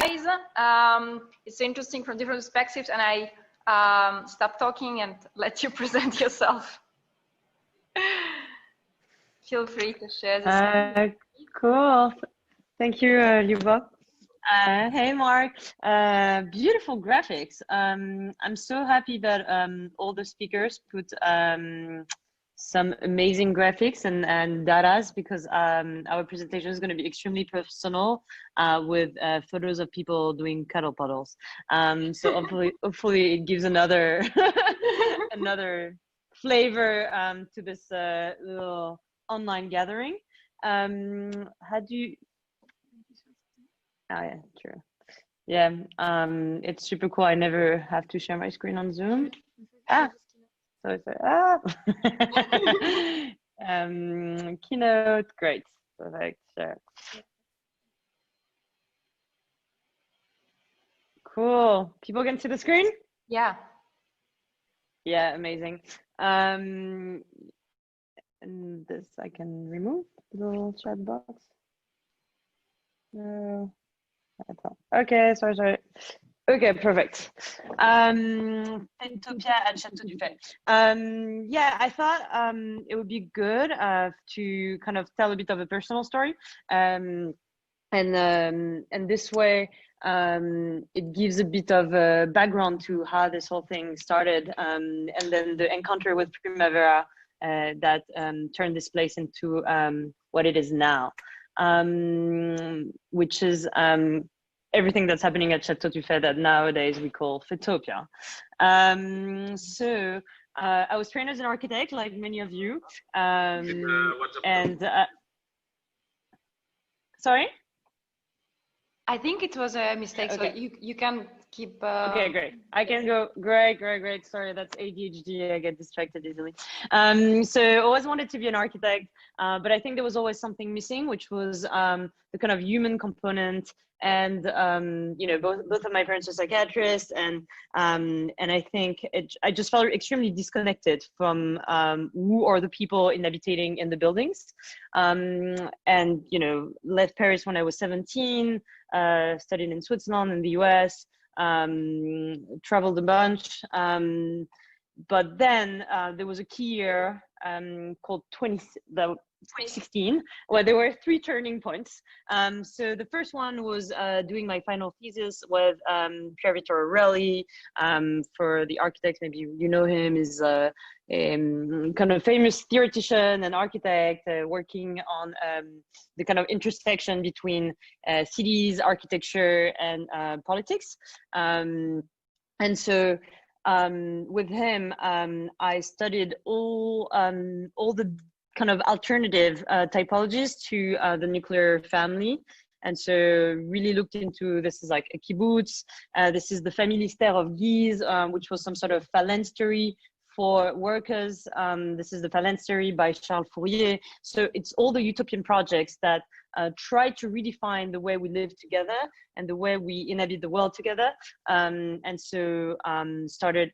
guys. It's interesting from different perspectives, and I stop talking and let you present yourself. Feel free to share this. Cool. Thank you, Luba. Hey, Mark. Beautiful graphics. I'm so happy that all the speakers put some amazing graphics and datas, because our presentation is going to be extremely personal with photos of people doing cuddle puddles. So hopefully it gives another another flavor to this little online gathering. How do you? Oh yeah, true. Yeah, it's super cool. I never have to share my screen on Zoom. So keynote, great, perfect, sure. Cool. People can see the screen? Yeah. Yeah, amazing. And this I can remove the little chat box. No. Okay, sorry. Okay, perfect. Feytopia and Château du Fay. Yeah, I thought it would be good to kind of tell a bit of a personal story, and this way it gives a bit of a background to how this whole thing started, and then the encounter with Primavera that turned this place into what it is now, which is everything that's happening at Château du Fay that nowadays we call Feytopia. So I was trained as an architect, like many of you. Sorry? I think it was a mistake, okay. So you can keep... Okay, great. I can go, great. Sorry, that's ADHD, I get distracted easily. So I always wanted to be an architect, but I think there was always something missing, which was the kind of human component. And you know, both of my parents are psychiatrists, and I think I just felt extremely disconnected from who are the people inhabiting in the buildings. And you know, left Paris when I was 17, studied in Switzerland and the US, traveled a bunch, but then there was a key year called 2016, where there were 3 turning points. So the first one was doing my final thesis with Pier Aureli. For the architects, maybe you know him, is a kind of famous theoretician and architect working on the kind of intersection between cities, architecture, and politics. And so with him, I studied all the kind of alternative typologies to the nuclear family. And so really looked into, this is like a kibbutz, this is the Familistère of Guise, which was some sort of phalanstery for workers. This is the phalanstery by Charles Fourier. So it's all the utopian projects that try to redefine the way we live together and the way we inhabit the world together. And so started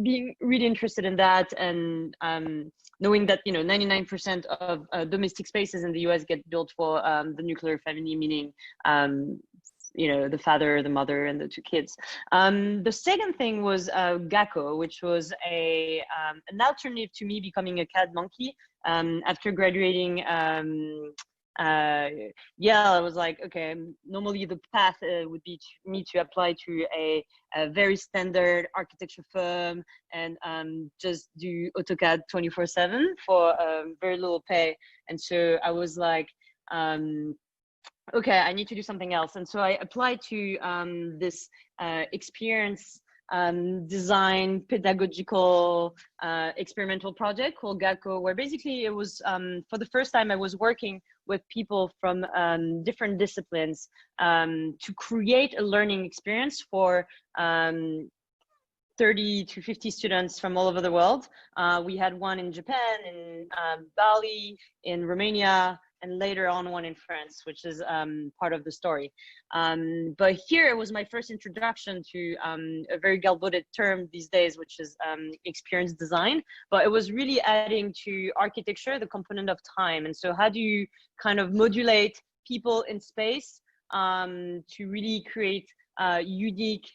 being really interested in that, and knowing that, you know, 99% of domestic spaces in the US get built for the nuclear family, meaning you know, the father, the mother, and the 2 kids. The second thing was Gacko, which was an alternative to me becoming a CAD monkey. After graduating yeah, I was like, okay, normally the path would be me to apply to a very standard architecture firm and just do AutoCAD 24/7 for very little pay. And so I was like, okay, I need to do something else. And so I applied to this experience design pedagogical experimental project called Gacko, where basically it was for the first time I was working with people from different disciplines to create a learning experience for 30 to 50 students from all over the world. We had one in Japan, in Bali, in Romania, and later on one in France, which is part of the story. But here it was my first introduction to a very galvauded term these days, which is experience design. But it was really adding to architecture the component of time. And so how do you kind of modulate people in space to really create unique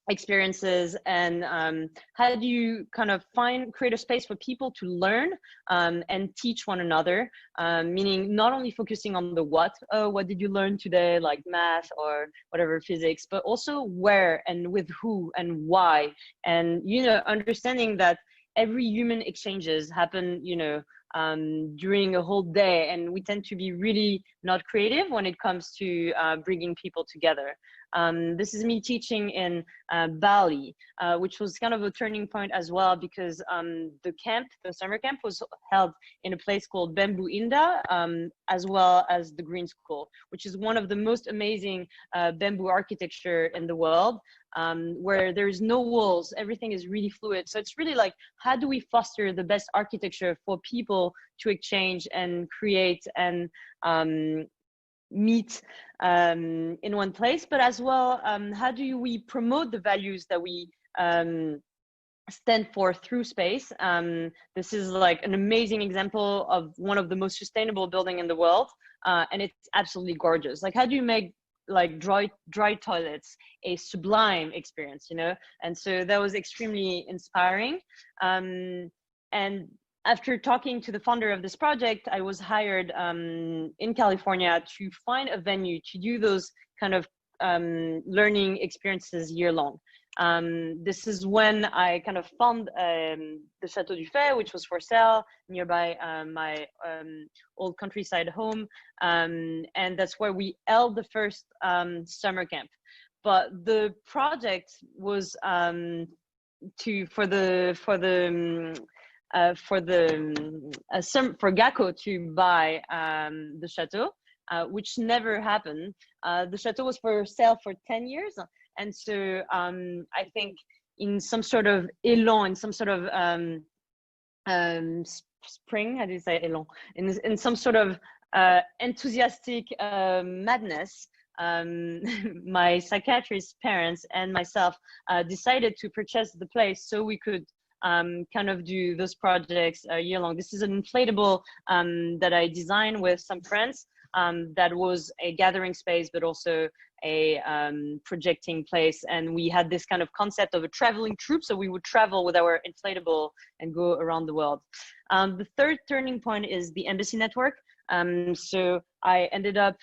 experiences, and how do you kind of create a space for people to learn and teach one another, meaning not only focusing on the what did you learn today, like math or whatever, physics, but also where and with who and why, and understanding that every human exchanges happen during a whole day, and we tend to be really not creative when it comes to bringing people together. This is me teaching in Bali, which was kind of a turning point as well, because the summer camp was held in a place called Bamboo Indah, as well as the Green School, which is one of the most amazing bamboo architecture in the world, where there's no walls, everything is really fluid. So it's really like, how do we foster the best architecture for people to exchange and create and meet in one place, but as well, how do we promote the values that we stand for through space? This is like an amazing example of one of the most sustainable building in the world, and it's absolutely gorgeous. Like, how do you make like dry toilets a sublime experience, And so that was extremely inspiring. And after talking to the founder of this project, I was hired in California to find a venue to do those kind of learning experiences year long. This is when I kind of found the Chateau du Fay, which was for sale nearby my old countryside home. And that's where we held the first summer camp. But the project was for GACO to buy the chateau, which never happened. The chateau was for sale for 10 years. And so I think in some sort of élan, in some sort of spring, how do you say élan? In some sort of enthusiastic madness, my psychiatrist's parents and myself decided to purchase the place so we could kind of do those projects year long. This is an inflatable that I designed with some friends, that was a gathering space, but also a projecting place. And we had this kind of concept of a traveling troupe. So we would travel with our inflatable and go around the world. The third turning point is the embassy network. So I ended up,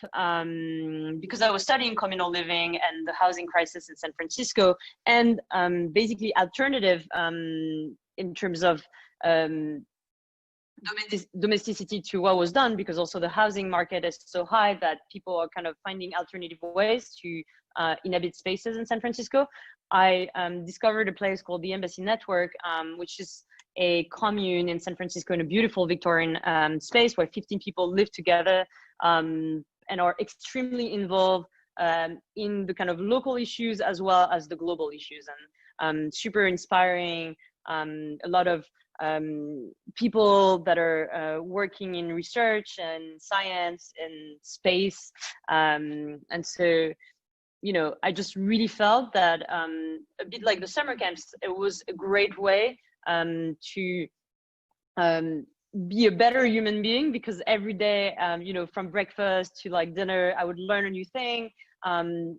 because I was studying communal living and the housing crisis in San Francisco, and basically alternative in terms of domesticity to what was done, because also the housing market is so high that people are kind of finding alternative ways to inhabit spaces in San Francisco. I discovered a place called the Embassy Network, which is a commune in San Francisco in a beautiful Victorian space where 15 people live together and are extremely involved in the kind of local issues as well as the global issues, and super inspiring. A lot of people that are working in research and science and space, and so I just really felt that a bit like the summer camps, it was a great way to be a better human being, because every day, from breakfast to like dinner, I would learn a new thing.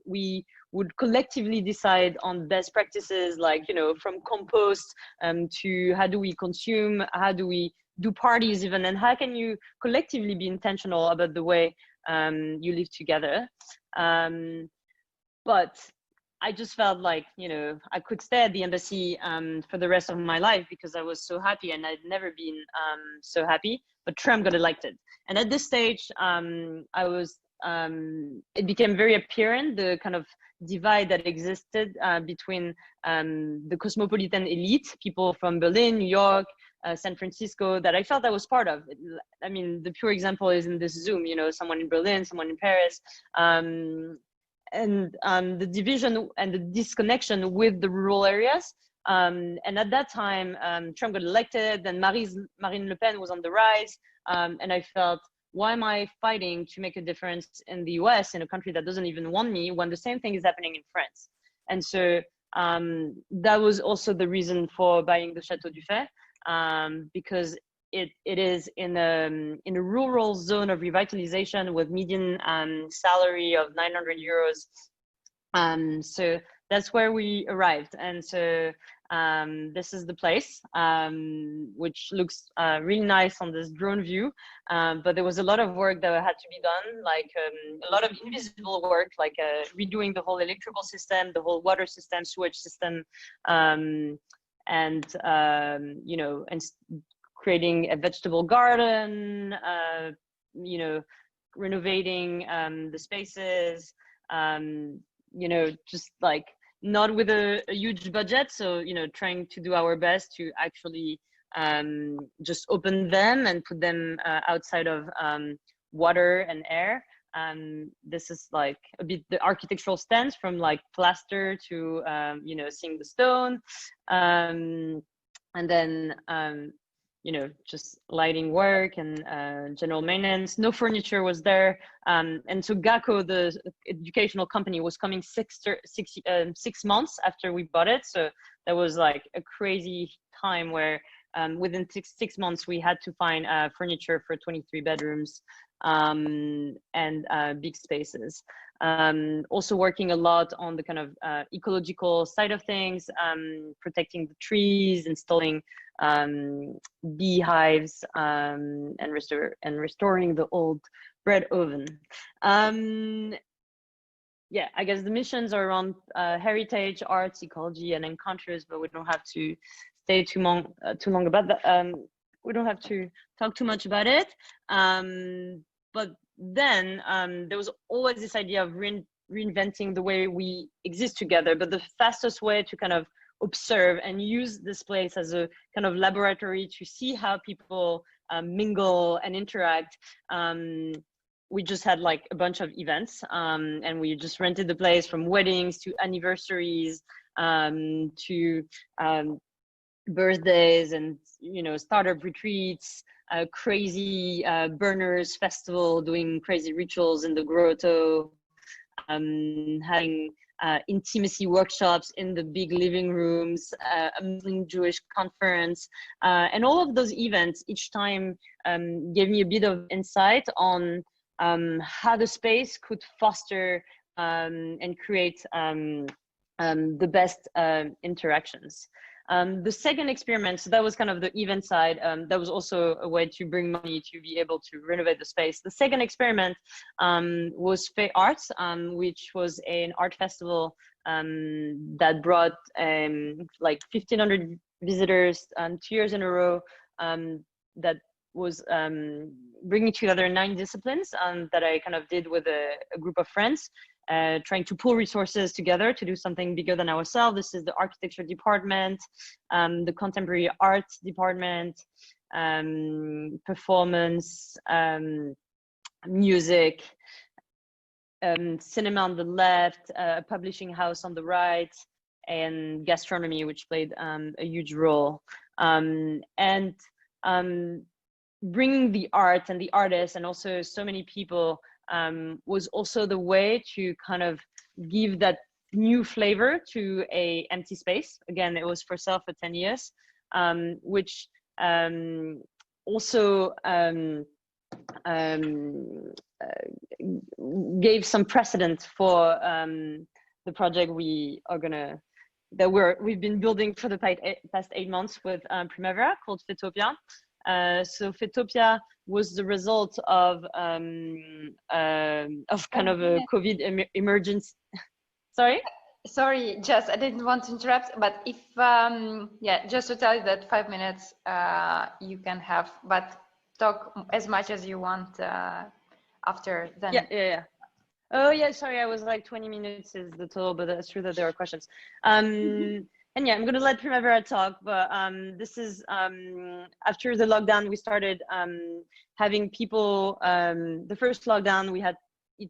We would collectively decide on best practices, like, from compost to how do we consume, how do we do parties even, and how can you collectively be intentional about the way you live together. But I just felt like, I could stay at the embassy for the rest of my life, because I was so happy, and I'd never been so happy. But Trump got elected. And at this stage, it became very apparent, the kind of divide that existed between the cosmopolitan elite, people from Berlin, New York, San Francisco, that I felt I was part of. I mean, the pure example is in this Zoom, someone in Berlin, someone in Paris, and the division and the disconnection with the rural areas. And at that time, Trump got elected, then Marine Le Pen was on the rise, and I felt, why am I fighting to make a difference in the US, in a country that doesn't even want me, when the same thing is happening in France? And so that was also the reason for buying the Chateau du Fay, because it is in a rural zone of revitalization with median salary of 900 euros. So that's where we arrived, and so this is the place, which looks really nice on this drone view, but there was a lot of work that had to be done, like a lot of invisible work, like redoing the whole electrical system, the whole water system, sewage system, and you know, and creating a vegetable garden, you know, renovating the spaces, you know, just like not with a huge budget. So, you know, trying to do our best to actually just open them and put them outside of water and air. This is like a bit the architectural stance, from like plaster to, you know, seeing the stone. And then, you know, just lighting work and general maintenance. No furniture was there. And so GACO, the educational company, was coming 6 months after we bought it. So that was like a crazy time where within six months, we had to find furniture for 23 bedrooms and big spaces. Also working a lot on the kind of ecological side of things, protecting the trees, installing beehives, and restoring the old bread oven. Yeah, I guess the missions are around heritage, arts, ecology, and encounters, but we don't have to stay too long about that. We don't have to talk too much about it. But then there was always this idea of reinventing the way we exist together, but the fastest way to kind of observe and use this place as a kind of laboratory to see how people mingle and interact. We just had like a bunch of events, and we just rented the place, from weddings to anniversaries, to birthdays, and, you know, startup retreats, crazy burners festival, doing crazy rituals in the grotto, having intimacy workshops in the big living rooms, a Muslim Jewish conference, and all of those events each time gave me a bit of insight on how the space could foster and create the best interactions. The second experiment, so that was kind of the event side, that was also a way to bring money to be able to renovate the space. The second experiment was Fey Arts, which was an art festival that brought like 1,500 visitors 2 years in a row, that was bringing together 9 disciplines that I kind of did with a group of friends. Trying to pool resources together to do something bigger than ourselves. This is the architecture department, the contemporary art department, performance, music, cinema on the left, a publishing house on the right, and gastronomy, which played a huge role. And bringing the art and the artists and also so many people was also the way to kind of give that new flavor to a empty space. Again, it was for sale for 10 years, which also gave some precedent for the project we've been building for the past 8 months with Primavera, called Feytopia. So Feytopia was the result of kind of a COVID emergency. Sorry, Jess, I didn't want to interrupt, but if yeah, just to tell you that 5 minutes you can have, but talk as much as you want after then. Yeah. Oh yeah, sorry, I was like 20 minutes is the total, but that's true that there are questions. And yeah, I'm going to let Primavera talk, but this is after the lockdown, we started having people, the first lockdown, we had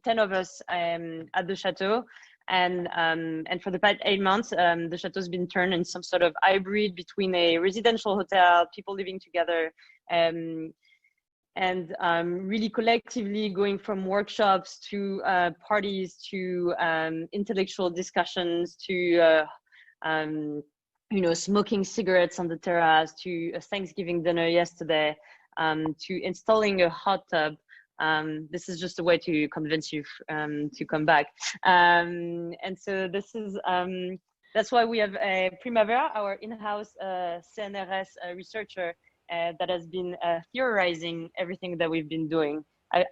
10 of us at the chateau. And for the past 8 months, the chateau's been turned in some sort of hybrid between a residential hotel, people living together, and really collectively going from workshops to parties to intellectual discussions to you know, smoking cigarettes on the terrace, to a Thanksgiving dinner yesterday. to installing a hot tub. This is just a way to convince you to come back. And so this is that's why we have Primavera, our in-house CNRS researcher that has been theorizing everything that we've been doing.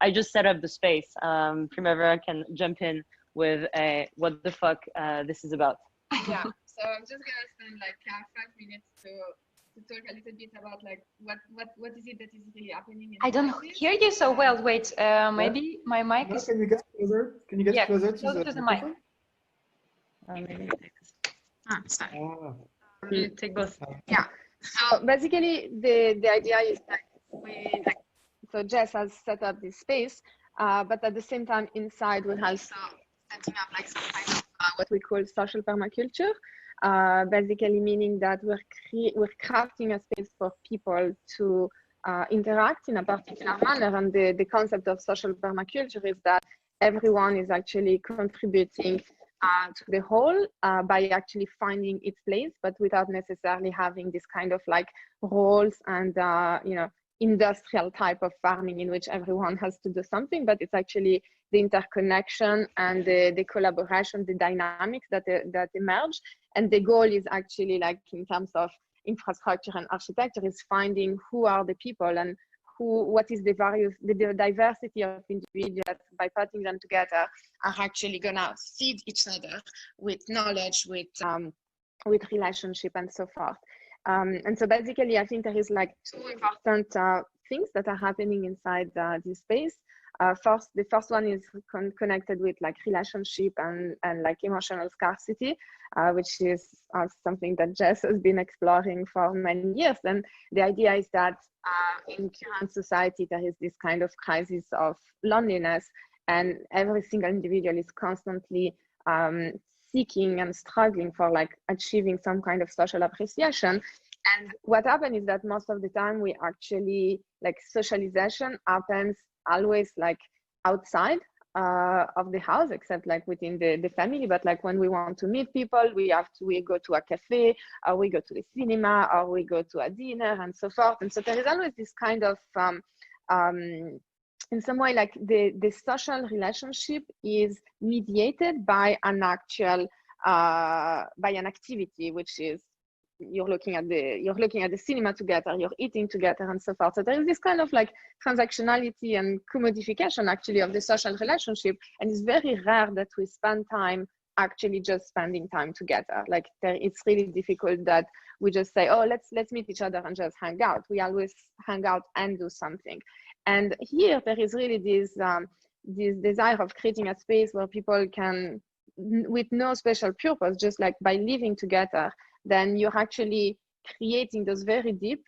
I just set up the space. Primavera can jump in with what the fuck this is about. Yeah, so I'm just gonna spend like 5 minutes to talk a little bit about like what is it that is really happening. I don't hear you so well. Wait, maybe my mic is. Can you get closer? Can you get closer to the mic? Maybe Sorry. you take both. Yeah. So basically, the idea is that so Jess has set up this space, but at the same time, inside we're also setting up like some kind of what we call social permaculture. Basically meaning that we're crafting a space for people to interact in a particular manner. And the concept of social permaculture is that everyone is actually contributing to the whole by actually finding its place, but without necessarily having this kind of like roles and industrial type of farming in which everyone has to do something, but it's actually the interconnection and the collaboration, the dynamics that emerge. And the goal is actually like in terms of infrastructure and architecture is finding who are the people and what is the diversity of individuals by putting them together are actually gonna feed each other with knowledge, with relationship and so forth. And so basically, I think there is like two important things that are happening inside this space. The first one is connected with like relationship and like emotional scarcity, which is something that Jess has been exploring for many years. And the idea is that in current society, there is this kind of crisis of loneliness, and every single individual is constantly seeking and struggling for like achieving some kind of social appreciation. And what happens is that most of the time we actually like socialization happens always like outside of the house, except like within the family. But like when we want to meet people, we go to a cafe, or we go to the cinema, or we go to a dinner and so forth. And so there is always this kind of in some way, like the social relationship is mediated by an actual by an activity, which is you're looking at the cinema together, you're eating together, and so forth. So there is this kind of like transactionality and commodification actually of the social relationship, and it's very rare that we spend time actually just spending time together. Like it's really difficult that we just say, oh, let's meet each other and just hang out. We always hang out and do something. And here there is really this desire of creating a space where people can, with no special purpose, just like by living together, then you're actually creating those very deep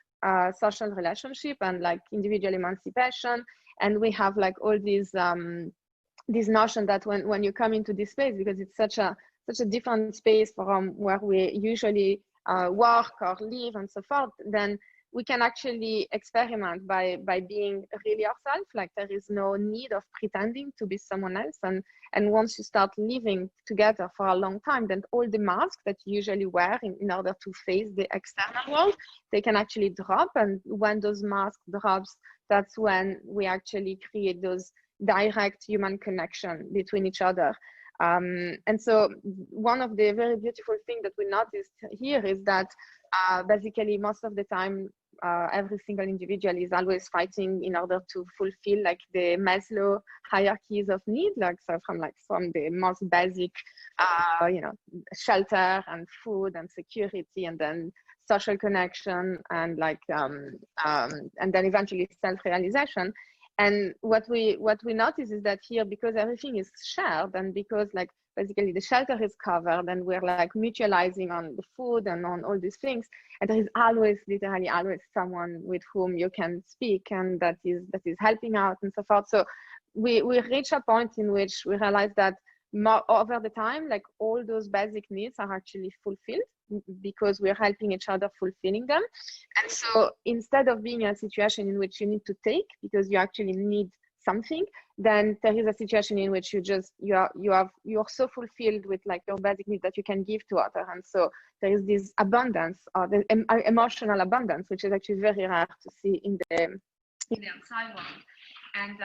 social relationship and like individual emancipation. And we have like all these this notion that when you come into this space, because it's such a different space from where we usually work or live and so forth, then we can actually experiment by being really ourselves. Like there is no need of pretending to be someone else. And once you start living together for a long time, then all the masks that you usually wear in order to face the external world, they can actually drop. And when those masks drops, that's when we actually create those direct human connection between each other. And so one of the very beautiful things that we noticed here is that basically most of the time, every single individual is always fighting in order to fulfill like the Maslow hierarchies of need, like so from the most basic, shelter and food and security, and then social connection and like and then eventually self-realization. And what we notice is that here, because everything is shared and because like basically the shelter is covered and we're like mutualizing on the food and on all these things, and there is always, literally always someone with whom you can speak and that is helping out and so forth. So we reach a point in which we realize that over the time, like all those basic needs are actually fulfilled because we're helping each other fulfilling them. And so instead of being in a situation in which you need to take because you actually need something, then there is a situation in which you're so fulfilled with like your basic needs that you can give to others. And so there is this abundance, or the emotional abundance, which is actually very rare to see in the outside world. And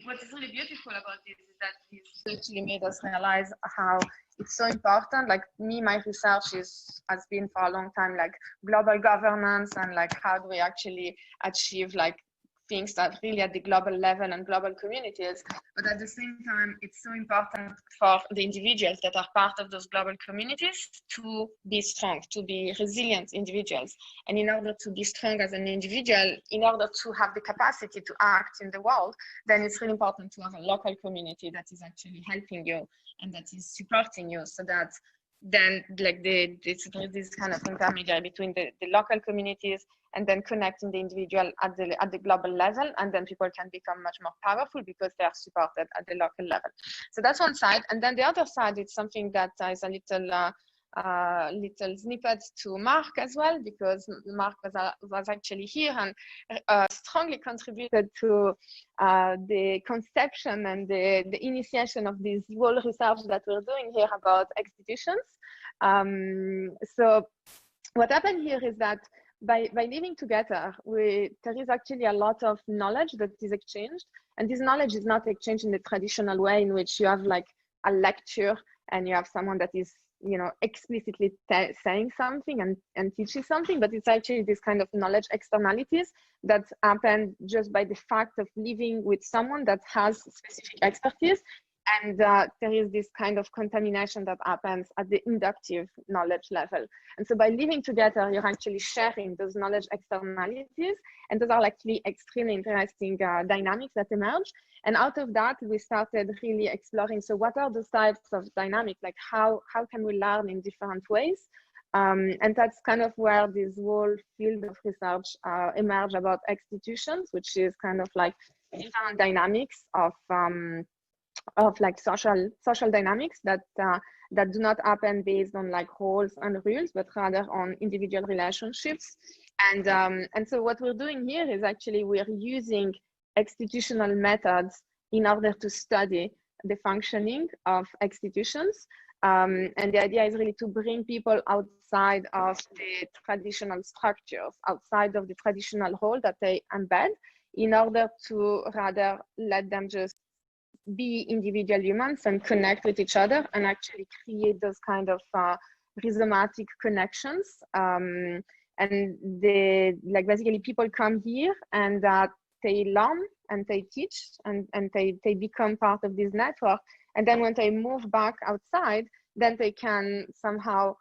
what is really beautiful about this is that this actually made us realize how it's so important. Like me, my research has been for a long time like global governance and like how do we actually achieve like things that really at the global level and global communities. But at the same time, it's so important for the individuals that are part of those global communities to be strong, to be resilient individuals. And in order to be strong as an individual, in order to have the capacity to act in the world, then it's really important to have a local community that is actually helping you and that is supporting you, so that then like this kind of intermediary between the local communities and then connecting the individual at the global level, and then people can become much more powerful because they are supported at the local level. So that's one side, and then the other side is something that is a little snippet to Mark as well, because Mark was actually here and strongly contributed to the conception and the initiation of this whole research that we're doing here about institutions. So what happened here is that by living together, there is actually a lot of knowledge that is exchanged, and this knowledge is not exchanged in the traditional way in which you have like a lecture and you have someone that is, you know, explicitly saying something and teaching something, but it's actually this kind of knowledge externalities that happen just by the fact of living with someone that has specific expertise. And there is this kind of contamination that happens at the inductive knowledge level. And so by living together, you're actually sharing those knowledge externalities. And those are actually extremely interesting dynamics that emerge. And out of that, we started really exploring, so what are those types of dynamics? Like how can we learn in different ways? And that's kind of where this whole field of research emerged about institutions, which is kind of like different dynamics of like social dynamics that do not happen based on like roles and rules, but rather on individual relationships. And so what we're doing here is actually we're using institutional methods in order to study the functioning of institutions. And the idea is really to bring people outside of the traditional structures, outside of the traditional role that they embed, in order to rather let them just be individual humans and connect with each other and actually create those kind of rhizomatic connections. And like basically people come here and they learn and they teach and they become part of this network. And then when they move back outside, then they can somehow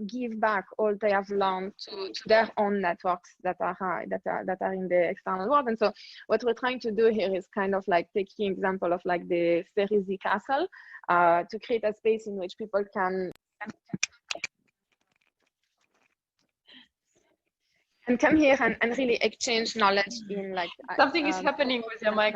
give back all they have learned to their own networks that are in the external world. And so what we're trying to do here is kind of like taking example of like the Cerisy Castle to create a space in which people can come here and really exchange knowledge in like something is happening with your mic.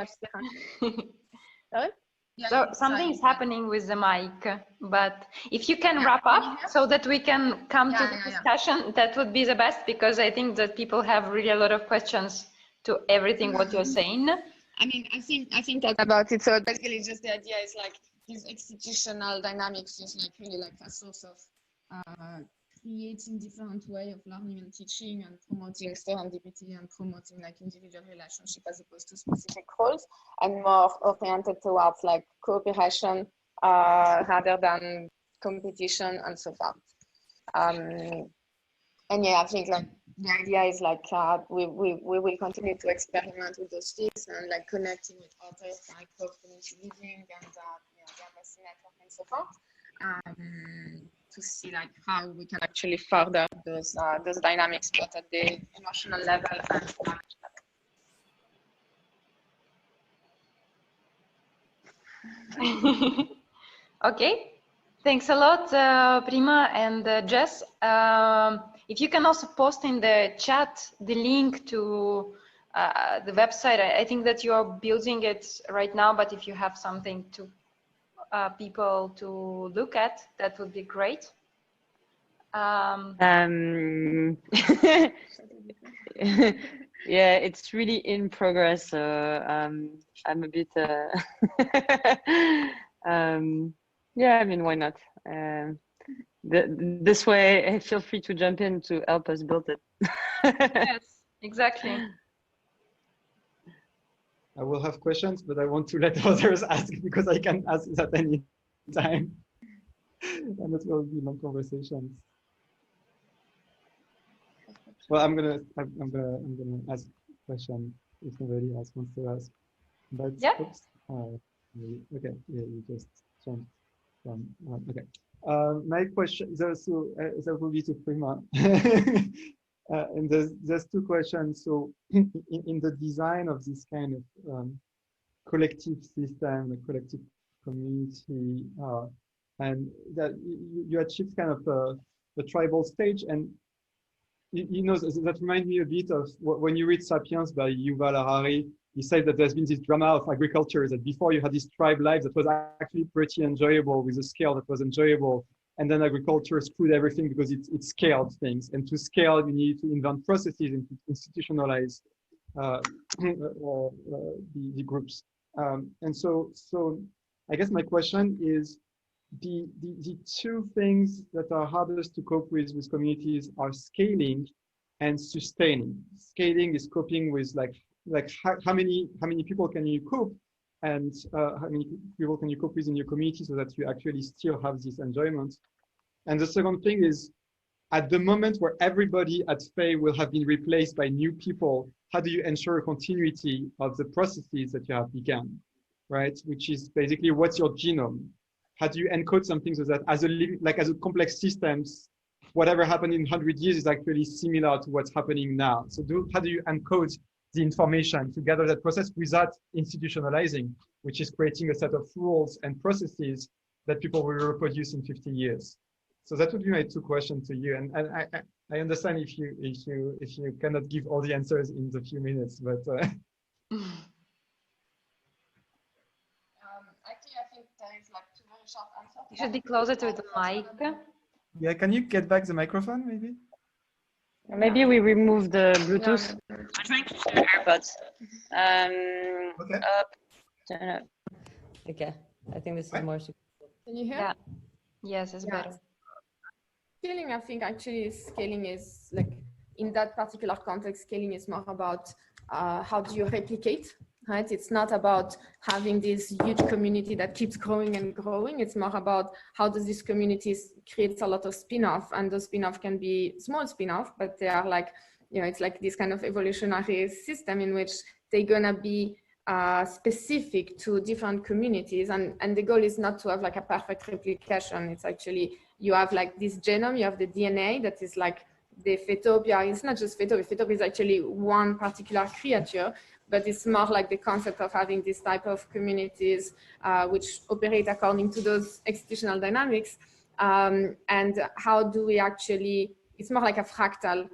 Sorry? Yeah, so something is happening with the mic, but if you can wrap up so that we can come to the discussion, that would be the best, because I think that people have really a lot of questions to everything what you're saying. I mean, I think that's about it. So basically just the idea is like these institutional dynamics is like really like a source of creating different way of learning and teaching and promoting serendipity and promoting like individual relationship as opposed to specific roles, and more oriented towards like cooperation rather than competition and so forth. And yeah, I think like the idea is like we will continue to experiment with those things and like connecting with others like community living and the embassy network and so forth. To see like how we can actually further those dynamics both at the emotional level and knowledge level. Okay, thanks a lot, Prima and Jess. If you can also post in the chat the link to the website. I think that you are building it right now, but if you have something to people to look at, that would be great. Yeah, it's really in progress. So I'm a bit. Yeah, I mean, why not? This way, feel free to jump in to help us build it. Yes, exactly. I will have questions, but I want to let others ask because I can ask at any time. And it will be long conversations. Well, I'm gonna ask a question if nobody else wants to ask. But yeah. Oops. Okay. Yeah, you just jumped from. Okay. My question. So that will be to Prima. And there's two questions. So in the design of this kind of collective system, a collective community, and that you achieved kind of the tribal stage, and you know that reminds me a bit of when you read *Sapiens* by Yuval Harari. He said that there's been this drama of agriculture, that before you had this tribe life that was actually pretty enjoyable with a scale that was enjoyable, and then agriculture screwed everything because it scaled things, and to scale you need to invent processes and to institutionalize the groups. And so I guess my question is, the two things that are hardest to cope with communities are scaling and sustaining. Scaling is coping with like how many people can you cope, and how many people can you cope with in your community so that you actually still have this enjoyment. And the second thing is, at the moment where everybody at Fey will have been replaced by new people, how do you ensure continuity of the processes that you have begun, right? Which is basically, what's your genome? How do you encode something so that as a complex systems, whatever happened in 100 years is actually similar to what's happening now? So how do you encode the information to gather that process without institutionalizing, which is creating a set of rules and processes that people will reproduce in 50 years? So that would be my two questions to you. And I understand if you cannot give all the answers in the few minutes, but actually, I think there is like two very short answers. You should be closer to the mic. Yeah, can you get back the microphone, maybe? Maybe we remove the Bluetooth. I'm trying to share AirPods. Okay. Turn up. Okay, I think this is more secure. Can you hear? Yeah. Yes, it's better. Scaling, I think actually scaling is like, in that particular context, scaling is more about how do you replicate, right? It's not about having this huge community that keeps growing and growing. It's more about how does this community create a lot of spin-off, and those spin-off can be small spin-off, but they are like, you know, it's like this kind of evolutionary system in which they're gonna be specific to different communities, and the goal is not to have like a perfect replication. It's actually, you have like this genome, you have the DNA that is like the Feytopia. It's not just Feytopia. Feytopia is actually one particular creature, but it's more like the concept of having this type of communities which operate according to those institutional dynamics. And how do we actually, it's more like a fractal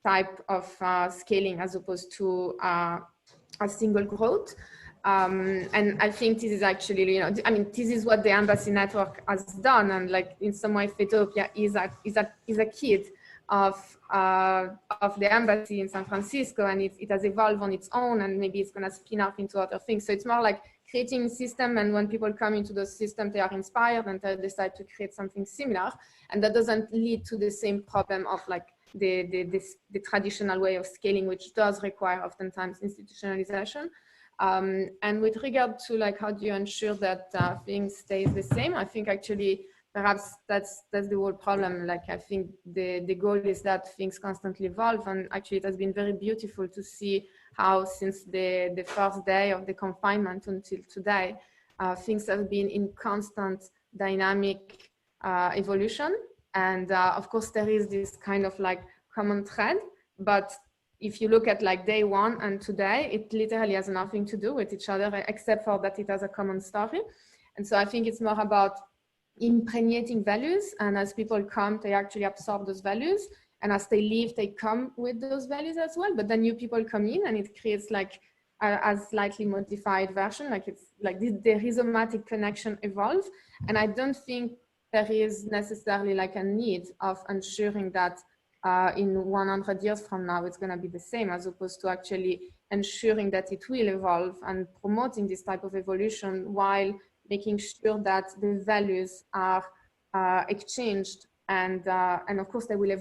type of scaling as opposed to a single growth. And I think this is actually, you know, I mean, this is what the Embassy Network has done. And like in some way, Feytopia is a kid of the embassy in San Francisco, and it has evolved on its own, and maybe it's going to spin off into other things. So it's more like creating a system, and when people come into those systems, they are inspired and they decide to create something similar. And that doesn't lead to the same problem of like the traditional way of scaling, which does require oftentimes institutionalization. And with regard to like, how do you ensure that things stay the same? I think actually, perhaps that's the whole problem. Like, I think the goal is that things constantly evolve, and actually it has been very beautiful to see how since the first day of the confinement until today, things have been in constant dynamic evolution. And of course, there is this kind of like common thread, but if you look at like day one and today, it literally has nothing to do with each other, except for that it has a common story. And so I think it's more about impregnating values, and as people come, they actually absorb those values, and as they leave, they come with those values as well. But then new people come in, and it creates like a slightly modified version. Like it's like the rhizomatic connection evolves, and I don't think there is necessarily like a need of ensuring that in 100 years from now it's going to be the same, as opposed to actually ensuring that it will evolve and promoting this type of evolution while making sure that the values are exchanged, and of course they will evolve